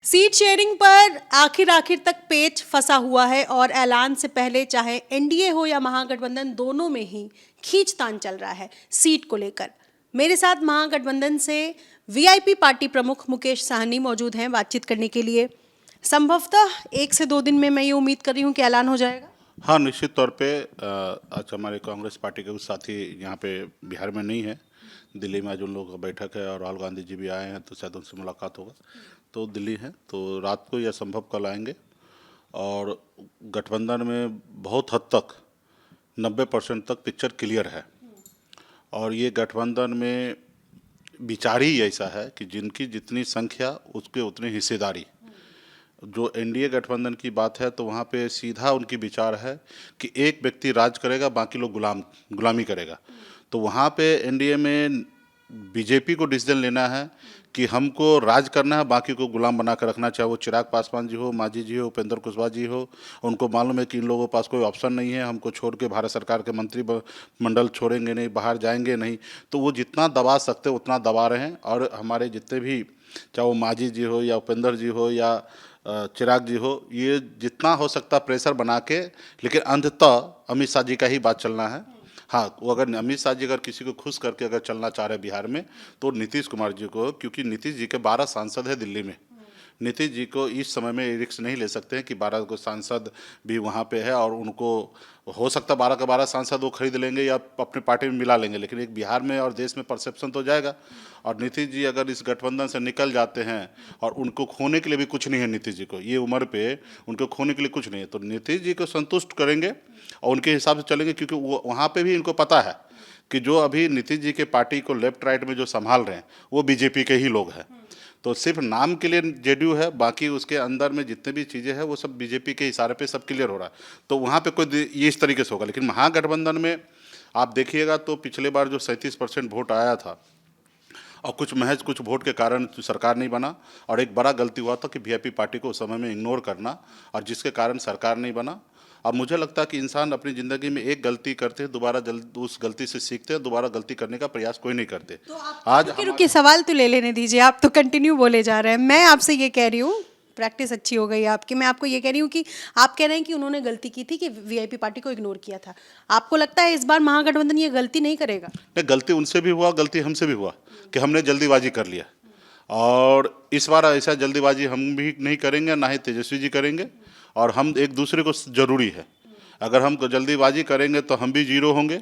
Seat sharing पर आखिर तक पेच फंसा हुआ है और ऐलान से पहले चाहे एनडीए हो या महागठबंधन दोनों में ही खींचतान चल रहा है सीट को लेकर। मेरे साथ महागठबंधन से वीआईपी पार्टी प्रमुख मुकेश साहनी मौजूद हैं बातचीत करने के लिए। संभवतः 1 से 2 दिन में मैं ये उम्मीद कर रही हूँ कि ऐलान हो जाएगा। हाँ, निश्चित तौर पे आज हमारे कांग्रेस पार्टी के कुछ साथी यहाँ पे बिहार में नहीं है। दिल्ली में आज उन लोगों का बैठक है और राहुल गांधी जी भी आए हैं, तो शायद उनसे मुलाकात होगा। तो दिल्ली है, तो रात को या संभव कल आएंगे। और गठबंधन में बहुत हद तक 90% तक पिक्चर क्लियर है। और ये गठबंधन में विचार ही ऐसा है कि जिनकी जितनी संख्या उसके उतनी हिस्सेदारी। जो एनडीए गठबंधन की बात है तो वहाँ पे सीधा उनकी विचार है कि एक व्यक्ति राज करेगा, बाकी लोग गुलामी करेगा। तो वहाँ पे एनडीए में बीजेपी को डिसीजन लेना है कि हमको राज करना है, बाकी को गुलाम बना कर रखना, चाहे वो चिराग पासवान जी हो, मांझी जी हो, उपेंद्र कुशवाहा जी हो। उनको मालूम है कि इन लोगों के पास कोई ऑप्शन नहीं है, हमको छोड़ के भारत सरकार के मंत्रिमंडल छोड़ेंगे नहीं, बाहर जाएंगे नहीं। तो वो जितना दबा सकते उतना दबा रहे हैं। और हमारे जितने भी, चाहे वो मांझी जी हो या उपेंद्र जी हो या चिराग जी हो, ये जितना हो सकता प्रेशर बना के, लेकिन अंततः अमित शाह जी का ही बात चलना है। हाँ, वो अगर अमित शाह जी अगर किसी को खुश करके अगर चलना चाह रहे हैं बिहार में, तो नीतीश कुमार जी को, क्योंकि नीतीश जी के 12 सांसद है दिल्ली में। नीतीश जी को इस समय में रिस्क नहीं ले सकते हैं कि 12 को सांसद भी वहाँ पे है और उनको हो सकता 12 का 12 सांसद वो खरीद लेंगे या अपने पार्टी में मिला लेंगे, लेकिन एक बिहार में और देश में परसेप्शन तो जाएगा। और नीतीश जी अगर इस गठबंधन से निकल जाते हैं, और उनको खोने के लिए भी कुछ नहीं है, नीतीश जी को ये उम्र पे उनको खोने के लिए कुछ नहीं है, तो नीतीश जी को संतुष्ट करेंगे और उनके हिसाब से चलेंगे। क्योंकि वो वहाँ पे भी इनको पता है कि जो अभी नीतीश जी के पार्टी को लेफ्ट राइट में जो संभाल रहे हैं वो बीजेपी के ही लोग हैं। तो सिर्फ नाम के लिए जेडीयू है, बाकी उसके अंदर में जितने भी चीज़ें हैं वो सब बीजेपी के इशारे पे सब क्लियर हो रहा है। तो वहाँ पे कोई ये इस तरीके से होगा। लेकिन महागठबंधन में आप देखिएगा तो पिछले बार जो 37% वोट आया था, और महज कुछ वोट के कारण सरकार नहीं बना। और एक बड़ा गलती हुआ था कि वीआईपी पार्टी को उस समय में इग्नोर करना, और जिसके कारण सरकार नहीं बना। अब मुझे लगता है कि इंसान अपनी ज़िंदगी में एक गलती करते हैं, दोबारा उस गलती से सीखते हैं, दोबारा गलती करने का प्रयास कोई नहीं करते। तो आप आज रुकिए, सवाल तो ले लेने दीजिए, आप तो कंटिन्यू बोले जा रहे हैं। मैं आपसे ये कह रही हूँ, प्रैक्टिस अच्छी हो गई आपकी, मैं आपको ये कह रही हूँ कि आप कह रहे हैं कि उन्होंने गलती की थी कि वीआईपी पार्टी को इग्नोर किया था। आपको लगता है इस बार महागठबंधन ये गलती नहीं करेगा? नहीं, गलती उनसे भी हुआ, गलती हमसे भी हुआ कि हमने जल्दीबाजी कर लिया। और इस बार ऐसा जल्दीबाजी हम भी नहीं करेंगे, ना ही तेजस्वी जी करेंगे। और हम एक दूसरे को ज़रूरी है। अगर हम जल्दीबाजी करेंगे तो हम भी जीरो होंगे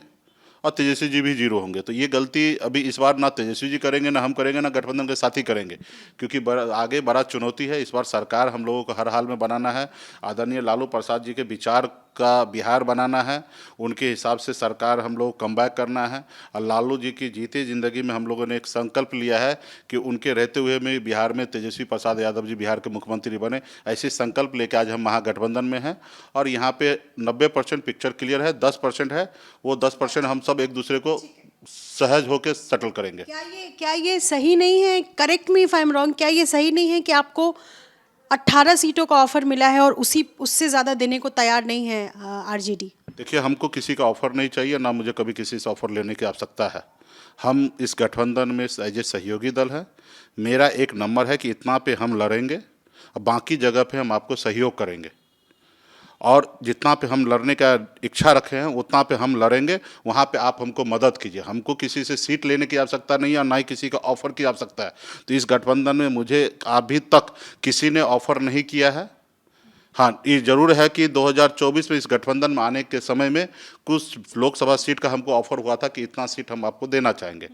और तेजस्वी जी भी जीरो होंगे। तो ये गलती अभी इस बार ना तेजस्वी जी करेंगे, ना हम करेंगे, ना गठबंधन के साथी करेंगे। क्योंकि आगे बड़ा चुनौती है। इस बार सरकार हम लोगों को हर हाल में बनाना है। आदरणीय लालू प्रसाद जी के विचार का बिहार बनाना है, उनके हिसाब से सरकार हम लोग कम बैक करना है। और लालू जी की जीते ज़िंदगी में हम लोगों ने एक संकल्प लिया है कि उनके रहते हुए में बिहार में तेजस्वी प्रसाद यादव जी बिहार के मुख्यमंत्री बने। ऐसे संकल्प लेके आज हम महागठबंधन में हैं। और यहाँ पे 90% पिक्चर क्लियर है, 10% है, वो 10% हम सब एक दूसरे को सहज होकर सेटल करेंगे। क्या ये सही नहीं है, correct me if I am wrong, क्या ये सही नहीं है कि आपको 18 सीटों का ऑफर मिला है और उससे ज़्यादा देने को तैयार नहीं है आरजेडी? देखिए, हमको किसी का ऑफर नहीं चाहिए, ना मुझे कभी किसी से ऑफर लेने की आवश्यकता है। हम इस गठबंधन में एज ए सहयोगी दल है। मेरा एक नंबर है कि इतना पे हम लड़ेंगे और बाकी जगह पे हम आपको सहयोग करेंगे। और जितना पे हम लड़ने का इच्छा रखे हैं उतना पे हम लड़ेंगे। वहाँ पे आप हमको मदद कीजिए। हमको किसी से सीट लेने की आवश्यकता नहीं है और ना ही किसी का ऑफ़र की आवश्यकता है। तो इस गठबंधन में मुझे अभी तक किसी ने ऑफ़र नहीं किया है। हाँ, ये ज़रूर है कि 2024 में इस गठबंधन में आने के समय में कुछ लोकसभा सीट का हमको ऑफ़र हुआ था कि इतना सीट हम आपको देना चाहेंगे।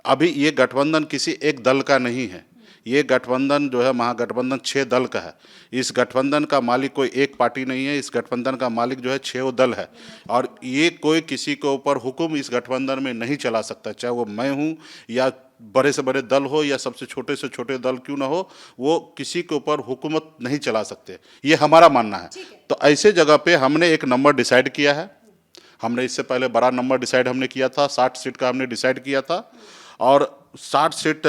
अभी ये गठबंधन किसी एक दल का नहीं है। ये गठबंधन जो है महागठबंधन 6 दल का है। इस गठबंधन का मालिक कोई एक पार्टी नहीं है। इस गठबंधन का मालिक जो है 6 दल है। और ये कोई किसी के ऊपर हुक्म इस गठबंधन में नहीं चला सकता, चाहे वो मैं हूँ या बड़े से बड़े दल हो या सबसे छोटे से छोटे दल क्यों ना हो, वो किसी के ऊपर हुकूमत नहीं चला सकते। ये हमारा मानना है। तो ऐसे जगह पे हमने एक नंबर डिसाइड किया है। हमने इससे पहले बड़ा नंबर डिसाइड हमने किया था, 60 सीट का हमने डिसाइड किया था। और 60 सीट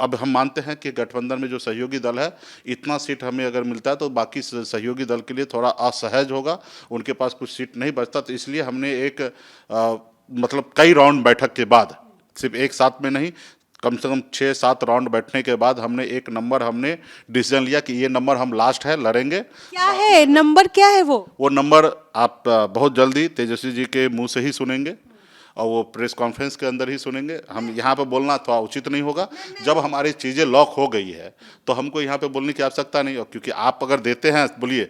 अब हम मानते हैं कि गठबंधन में जो सहयोगी दल है, इतना सीट हमें अगर मिलता है तो बाकी सहयोगी दल के लिए थोड़ा असहज होगा, उनके पास कुछ सीट नहीं बचता। तो इसलिए हमने एक मतलब कई राउंड बैठक के बाद, सिर्फ एक साथ में नहीं, कम से कम 6-7 राउंड बैठने के बाद हमने एक नंबर हमने डिसीजन लिया कि ये नंबर हम लास्ट है, लड़ेंगे। क्या है नंबर, क्या है वो नंबर आप बहुत जल्दी तेजस्वी जी के मुंह से ही सुनेंगे और वो प्रेस कॉन्फ्रेंस के अंदर ही सुनेंगे। हम यहाँ पे बोलना थोड़ा उचित नहीं होगा। जब हमारी चीज़ें लॉक हो गई है तो हमको यहाँ पे बोलने की आवश्यकता नहीं, क्योंकि आप अगर देते हैं, बोलिए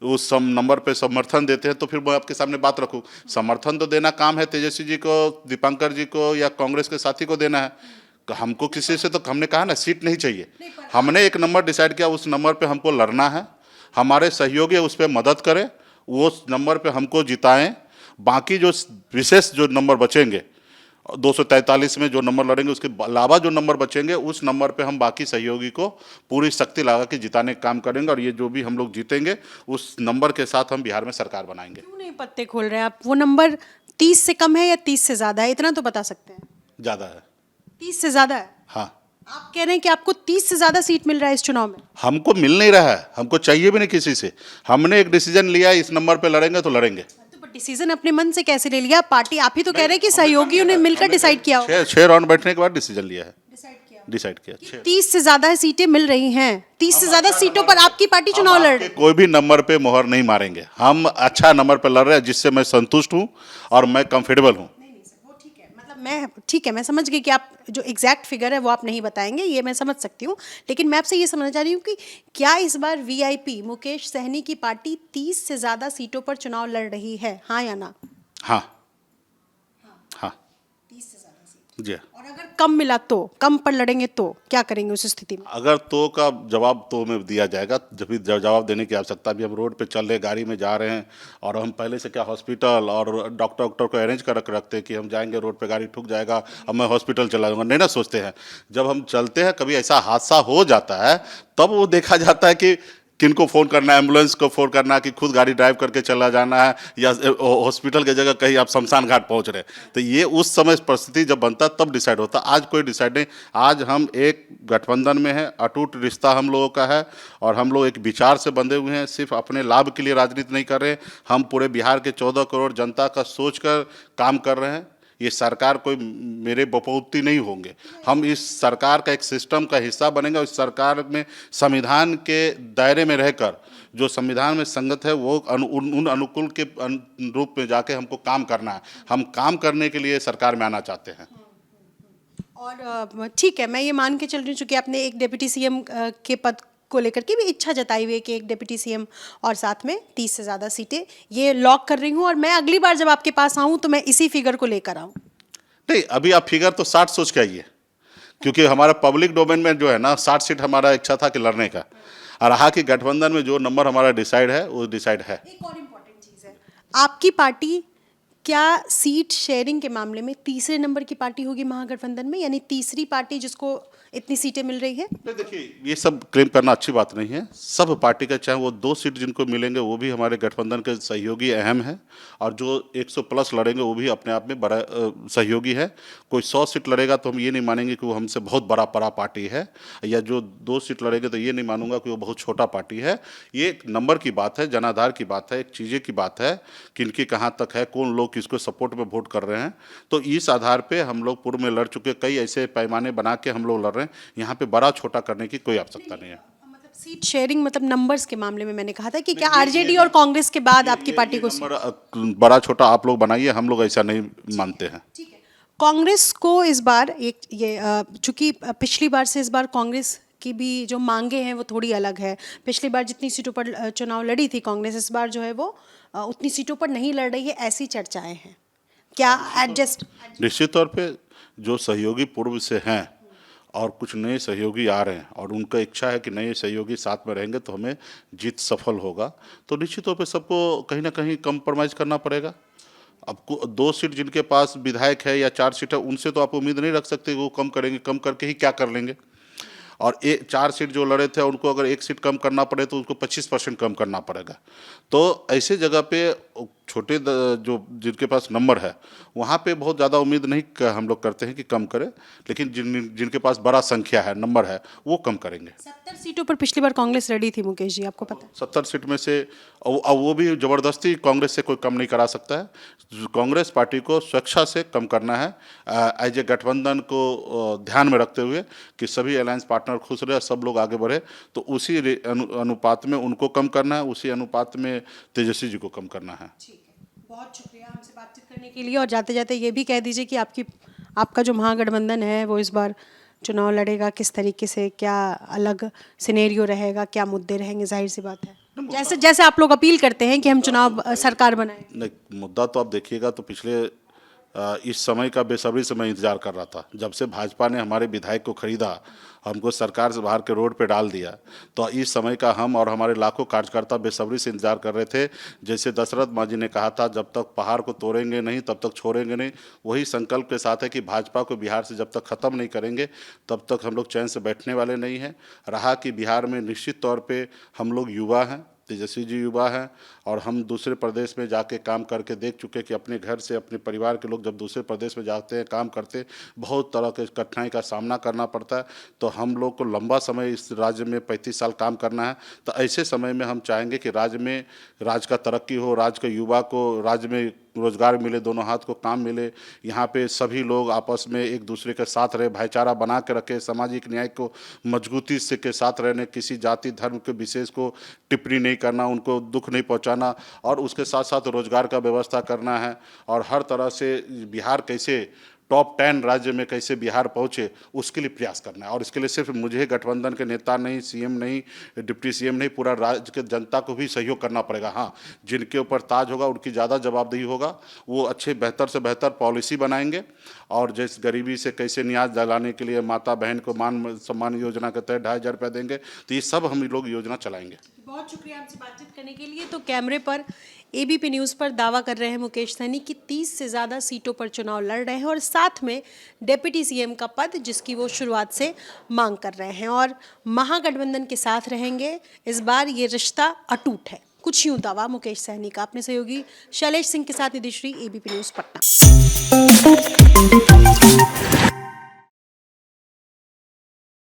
उस सम नंबर पे समर्थन देते हैं तो फिर मैं आपके सामने बात रखूँ। समर्थन तो देना काम है तेजस्वी जी को, दीपांकर जी को या कांग्रेस के साथी को देना है। तो हमको किसी से, तो हमने कहा ना सीट नहीं चाहिए, हमने एक नंबर डिसाइड किया, उस नंबर पे हमको लड़ना है। हमारे सहयोगी उस पर मदद करें, वो उस नंबर पे हमको जिताएं। बाकी जो विशेष जो नंबर बचेंगे 243 में जो नंबर लड़ेंगे, उसके अलावा जो नंबर बचेंगे उस नंबर पे हम बाकी सहयोगी को पूरी शक्ति लगा के जिताने का काम करेंगे। और ये जो भी हम लोग जीतेंगे उस नंबर के साथ हम बिहार में सरकार बनाएंगे। क्यों नहीं पत्ते खोल रहे हैं आप? वो नंबर 30 से कम है या 30 से ज्यादा है, इतना तो बता सकते हैं। ज़्यादा है। 30 से ज्यादा है? हाँ। आप कह रहे हैं कि आपको 30 से ज्यादा सीट मिल रहा है इस चुनाव में? हमको मिल नहीं रहा है, हमको चाहिए भी नहीं किसी से। हमने एक डिसीजन लिया, इस नंबर पे लड़ेंगे तो लड़ेंगे। तो डिसीजन अपने मन से कैसे ले लिया? पार्टी, आप ही तो कह रहे हैं कि सहयोगियों ने मिलकर डिसाइड किया होगा। 6 राउंड बैठने के बाद डिसीजन लिया है, डिसाइड किया। 30 से ज्यादा सीटें मिल रही हैं, 30 से ज्यादा सीटों पर आपकी पार्टी चुनाव लड़ रही है। कोई भी नंबर पे मोहर नहीं मारेंगे, हम अच्छा नंबर पे लड़ रहे हैं जिससे मैं संतुष्ट हूँ और मैं कंफर्टेबल हूँ। ठीक है, मतलब ठीक है, मैं समझ गई कि आप जो एग्जैक्ट फिगर है वो आप नहीं बताएंगे, ये मैं समझ सकती हूँ। लेकिन मैं आपसे ये समझना चाह रही हूँ कि क्या इस बार वीआईपी मुकेश सहनी की पार्टी 30 से ज्यादा सीटों पर चुनाव लड़ रही है, हाँ या ना? हाँ, हाँ, 30 से ज्यादा सीट। जी। और अगर कम मिला तो, कम पर लड़ेंगे तो क्या करेंगे उस स्थिति में? अगर तो का जवाब तो में दिया जाएगा, जब भी जवाब देने की आवश्यकता भी। हम रोड पे चल रहे, गाड़ी में जा रहे हैं और हम पहले से क्या हॉस्पिटल और डॉक्टर को अरेंज कर रखते हैं कि हम जाएंगे रोड पे, गाड़ी ठुक जाएगा अब मैं हॉस्पिटल चला जाऊंगा, नहीं ना सोचते हैं। जब हम चलते हैं कभी ऐसा हादसा हो जाता है तब वो देखा जाता है कि किनको फ़ोन करना है, एम्बुलेंस को फ़ोन करना है कि खुद गाड़ी ड्राइव करके चला जाना है, या हॉस्पिटल की जगह कहीं आप शमशान घाट पहुंच रहे हैं। तो ये उस समय परिस्थिति जब बनता है तब डिसाइड होता है। आज कोई डिसाइड नहीं। आज हम एक गठबंधन में हैं, अटूट रिश्ता हम लोगों का है और हम लोग एक विचार से बंधे हुए हैं। सिर्फ अपने लाभ के लिए राजनीति नहीं कर रहे, हम पूरे बिहार के 14 करोड़ जनता का सोच कर काम कर रहे हैं। ये सरकार कोई मेरे बपौती नहीं होंगे, हम इस सरकार का एक सिस्टम का हिस्सा बनेंगे और इस सरकार में संविधान के दायरे में रहकर जो संविधान में संगत है वो उन अनुकूल के रूप में जाके हमको काम करना है। हम काम करने के लिए सरकार में आना चाहते हैं। और ठीक है, मैं ये मान के चल रही हूँ चूँकि आपने एक डिप्टी सीएम के पद को लेकर के भी इच्छा जताई हुई है कि एक डिप्टी सीएम और साथ में 30 से ज़्यादा सीटें, ये लॉक कर रही हूँ। और मैं अगली बार जब आपके पास आऊँ तो मैं इसी फिगर को लेकर आऊँ। नहीं, अभी आप फिगर तो 60 सोच के आइए, क्योंकि हमारा पब्लिक डोमेन में जो है ना 60 सीट हमारा इच्छा था कि लड़ने का। और रहा कि गठबंधन में जो नंबर हमारा डिसाइड है वो डिसाइड है। एक और इम्पोर्टेंट चीज़ है, आपकी पार्टी क्या सीट शेयरिंग के मामले में तीसरे नंबर की पार्टी होगी महागठबंधन में, यानी तीसरी पार्टी जिसको इतनी सीटें मिल रही है? नहीं, देखिए ये सब क्लेम करना अच्छी बात नहीं है। सब पार्टी का, चाहे वो 2 सीट जिनको मिलेंगे वो भी हमारे गठबंधन के सहयोगी अहम है, और जो 100 प्लस लड़ेंगे वो भी अपने आप में बड़ा सहयोगी है। कोई 100 सीट लड़ेगा तो हम ये नहीं मानेंगे कि वो हमसे बहुत बड़ा पार्टी है, या जो 2 सीट लड़ेंगे तो ये नहीं मानूंगा कि वो बहुत छोटा पार्टी है। ये एक नंबर की बात है, जनाधार की बात है, एक चीज़ें की बात है, किनकी कहाँ तक है, कौन लोग किसको सपोर्ट में वोट कर रहे हैं। तो इस आधार पे हम लोग पूर्व में लड़ चुके, कई ऐसे पैमाने बना के हम लोग लड़ रहे हैं। यहाँ पे बड़ा छोटा करने की कोई आवश्यकता नहीं है। मतलब सीट शेयरिंग, मतलब नंबर्स के मामले में मैंने कहा था कि क्या आरजेडी और कांग्रेस के बाद आपकी पार्टी को बड़ा छोटा आप लोग बनाइए, हम लोग ऐसा नहीं मानते हैं। ठीक है, कांग्रेस को इस बार एक ये चूंकि पिछली बार से इस बार कांग्रेस की भी जो मांगे हैं वो थोड़ी अलग है। पिछली बार जितनी सीटों पर चुनाव लड़ी थी कांग्रेस, इस बार जो है वो उतनी सीटों पर नहीं लड़ रही है, ऐसी चर्चाएं हैं। क्या एडजस्ट? निश्चित तौर पे जो सहयोगी पूर्व से हैं और कुछ नए सहयोगी आ रहे हैं और उनका इच्छा है कि नए सहयोगी साथ में रहेंगे तो हमें जीत सफल होगा, तो निश्चित तौर पे सबको कहीं ना कहीं कंप्रोमाइज़ करना पड़ेगा। अब 2 सीट जिनके पास विधायक है या 4 सीट है, उनसे तो आप उम्मीद नहीं रख सकते वो कम करेंगे। कम करके ही क्या कर लेंगे। और 4 सीट जो लड़े थे उनको अगर 1 सीट कम करना पड़े तो उनको 25% कम करना पड़ेगा। तो ऐसे जगह पे छोटे जो जिनके पास नंबर है वहाँ पे बहुत ज़्यादा उम्मीद नहीं हम लोग करते हैं कि कम करें, लेकिन जिनके पास बड़ा संख्या है, नंबर है, वो कम करेंगे। 70 सीटों पर पिछली बार कांग्रेस रेडी थी मुकेश जी, आपको पता है? 70 सीट में से अब वो भी ज़बरदस्ती कांग्रेस से कोई कम नहीं करा सकता है। कांग्रेस पार्टी को स्वेच्छा से कम करना है, एज ए गठबंधन को ध्यान में रखते हुए कि सभी अलायंस पार्टनर खुश रहे, सब लोग आगे बढ़े, तो उसी अनुपात में उनको कम करना है, उसी अनुपात में तेजस्वी जी को कम करना है। ठीक है, बहुत शुक्रिया हमसे बातचीत करने के लिए। और जाते जाते ये भी कह दीजिए कि आपका जो महागठबंधन है वो इस बार चुनाव लड़ेगा किस तरीके से, क्या अलग सिनेरियो रहेगा, क्या मुद्दे रहेंगे? जाहिर सी बात है, जैसे जैसे आप लोग अपील करते हैं कि हम चुनाव सरकार बनाएं। नहीं, मुद्दा तो आप देखिएगा तो पिछले इस समय का बेसब्री से मैं इंतजार कर रहा था। जब से भाजपा ने हमारे विधायक को खरीदा, हमको सरकार से बाहर के रोड पे डाल दिया, तो इस समय का हम और हमारे लाखों कार्यकर्ता बेसब्री से इंतजार कर रहे थे। जैसे दशरथ माँ जी ने कहा था, जब तक पहाड़ को तोड़ेंगे नहीं तब तक छोड़ेंगे नहीं, वही संकल्प के साथ है कि भाजपा को बिहार से जब तक ख़त्म नहीं करेंगे तब तक हम लोग चैन से बैठने वाले नहीं हैं। रहा कि बिहार में निश्चित तौर पर हम लोग युवा हैं, तेजस्वी जी युवा हैं, और हम दूसरे प्रदेश में जाके काम करके देख चुके कि अपने घर से अपने परिवार के लोग जब दूसरे प्रदेश में जाते हैं, काम करते, बहुत तरह के कठिनाई का सामना करना पड़ता है। तो हम लोग को लंबा समय इस राज्य में 35 साल काम करना है। तो ऐसे समय में हम चाहेंगे कि राज्य का तरक्की हो, राज्य के युवा को राज्य में रोजगार मिले, दोनों हाथ को काम मिले, यहाँ पे सभी लोग आपस में एक दूसरे के साथ रहे, भाईचारा बना के रखे, सामाजिक न्याय को मजबूती से के साथ रहने, किसी जाति धर्म के विशेष को टिप्पणी नहीं करना, उनको दुख नहीं पहुँचाना, और उसके साथ साथ रोजगार का व्यवस्था करना है। और हर तरह से बिहार कैसे टॉप 10 राज्य में कैसे बिहार पहुँचे, उसके लिए प्रयास करना है। और इसके लिए सिर्फ मुझे गठबंधन के नेता नहीं, सीएम नहीं, डिप्टी सीएम नहीं, पूरा राज्य के जनता को भी सहयोग करना पड़ेगा। हाँ, जिनके ऊपर ताज होगा उनकी ज़्यादा जवाबदेही होगा, वो अच्छे बेहतर से बेहतर पॉलिसी बनाएंगे। और जैसे गरीबी से कैसे नियाज दिलाने के लिए माता बहन को मान सम्मान योजना के तहत 2,500 रुपये देंगे, तो ये सब हम लोग योजना चलाएंगे। बहुत शुक्रिया हमसे बातचीत करने के लिए। तो कैमरे पर एबीपी न्यूज़ पर दावा कर रहे हैं मुकेश सहनी कि 30 से ज़्यादा सीटों पर चुनाव लड़ रहे हैं और साथ में डिप्टी सीएम का पद, जिसकी वो शुरुआत से मांग कर रहे हैं, और महागठबंधन के साथ रहेंगे। इस बार ये रिश्ता अटूट है, कुछ यूँ दावा मुकेश सहनी का। अपने सहयोगी शैलेश सिंह के साथ निधिश्री, एबीपी न्यूज़ पटना।